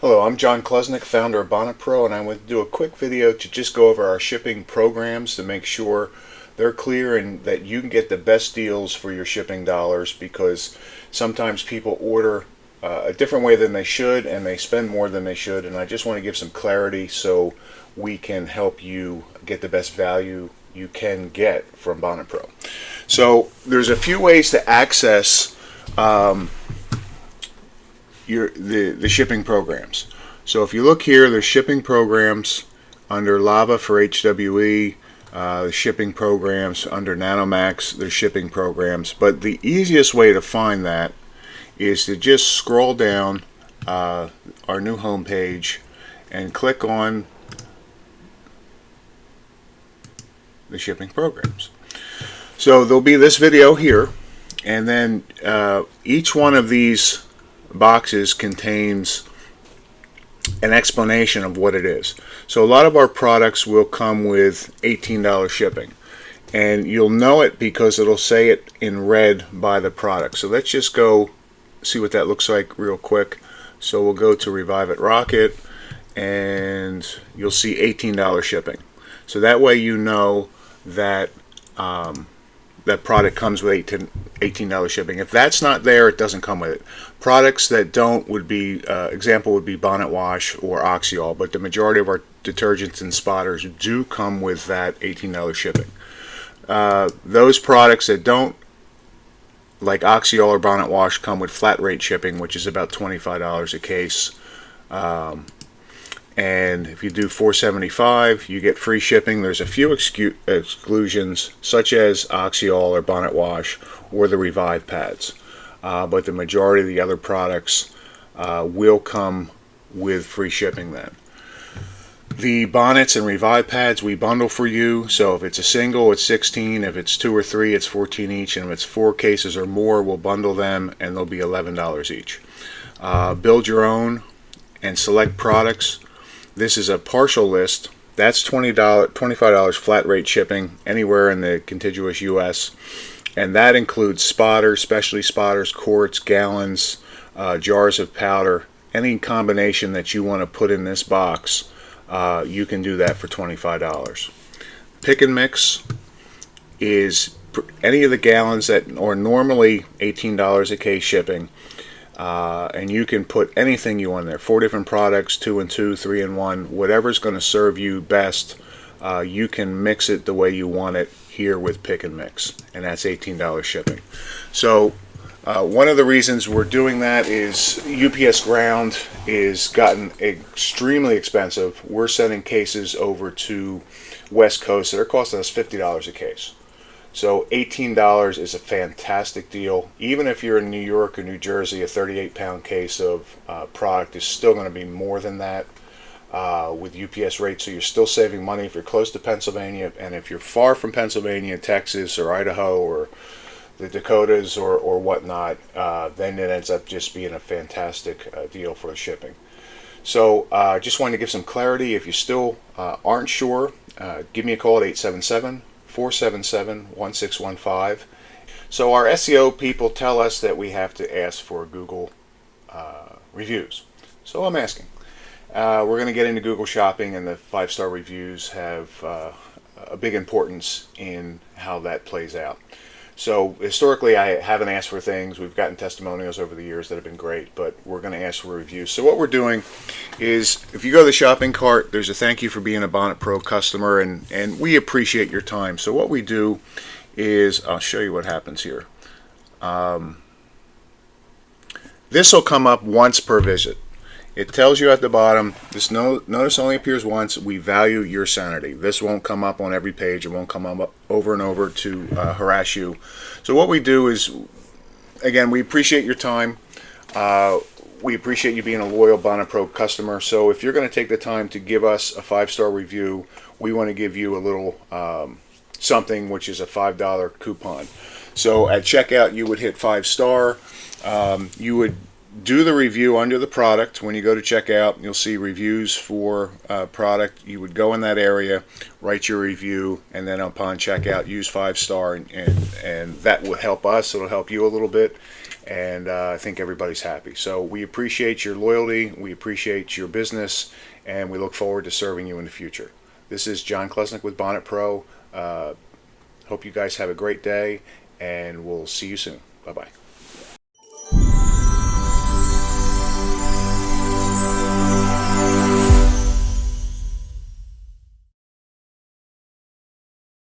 Hello, I'm John Klesnick, founder of Bonnet Pro, and I want to do a quick video to just go over our shipping programs to make sure they're clear and that you can get the best deals for your shipping dollars, because sometimes people order a different way than they should and they spend more than they should, and I just want to give some clarity so we can help you get the best value you can get from Bonnet Pro. So there's a few ways to access the shipping programs. So if you look here, there's shipping programs under Lava for HWE, the shipping programs under Nanomax, there's shipping programs. But the easiest way to find that is to just scroll down our new home page and click on the shipping programs. So there'll be this video here, and then each one of these boxes contains an explanation of what it is. So a lot of our products will come with $18 shipping, and you'll know it because it'll say it in red by the product. So let's just go see what that looks like real quick. So we'll go to Revive It Rocket, and you'll see $18 shipping. So that way you know that that product comes with $18 shipping. If that's not there, it doesn't come with it. Products that don't would be, example would be Bonnet Wash or Oxyol, but the majority of our detergents and spotters do come with that $18 shipping. Those products that don't, like Oxyol or Bonnet Wash, come with flat rate shipping, which is about $25 a case. And if you do $4.75, you get free shipping. There's a few exclusions, such as Oxyol or Bonnet Wash or the Revive pads. But the majority of the other products will come with free shipping then. The bonnets and Revive pads we bundle for you. So if it's a single, it's 16. If it's 2 or 3, it's 14 each. And if it's 4 cases or more, we'll bundle them, and they'll be $11 each. Build your own and select products. This is a partial list. That's $25 flat rate shipping anywhere in the contiguous U.S. And that includes spotters, specialty spotters, quarts, gallons, jars of powder. Any combination that you want to put in this box, you can do that for $25. Pick and mix is any of the gallons that are normally $18 a case shipping. And you can put anything you want there. 4 different products, 2 and 2, 3 and 1, whatever's going to serve you best. You can mix it the way you want it here with Pick and Mix, and that's $18 shipping. So one of the reasons we're doing that is UPS ground is gotten extremely expensive. We're sending cases over to West Coast that are costing us $50 a case. So $18 is a fantastic deal. Even if you're in New York or New Jersey, a 38-pound case of product is still going to be more than that with UPS rates. So you're still saving money if you're close to Pennsylvania. And if you're far from Pennsylvania, Texas, or Idaho, or the Dakotas, or whatnot, then it ends up just being a fantastic deal for the shipping. So just wanted to give some clarity. If you still aren't sure, give me a call at 877-477-1615. So our SEO people tell us that we have to ask for Google reviews. So I'm asking. We're going to get into Google Shopping, and the 5-star reviews have a big importance in how that plays out. So historically, I haven't asked for things. We've gotten testimonials over the years that have been great, but we're going to ask for reviews. So what we're doing is, if you go to the shopping cart, there's a thank you for being a Bonnet Pro customer, and we appreciate your time. So what we do is, I'll show you what happens here. This will come up once per visit. It tells you at the bottom, this notice only appears once. We value your sanity. This won't come up on every page. It won't come up over and over to harass you. So what we do is, again, we appreciate your time. We appreciate you being a loyal Bonnet Pro customer. So if you're going to take the time to give us a 5-star review, we want to give you a little something, which is a $5 coupon. So at checkout, you would hit 5-star. You would do the review under the product. When you go to checkout, you'll see reviews for product. You would go in that area, write your review, and then upon checkout, use 5-star, and that will help us. It'll help you a little bit, and I think everybody's happy. So we appreciate your loyalty, we appreciate your business, and we look forward to serving you in the future. This is John Klesnick with Bonnet Pro. Hope you guys have a great day, and we'll see you soon. Bye-bye.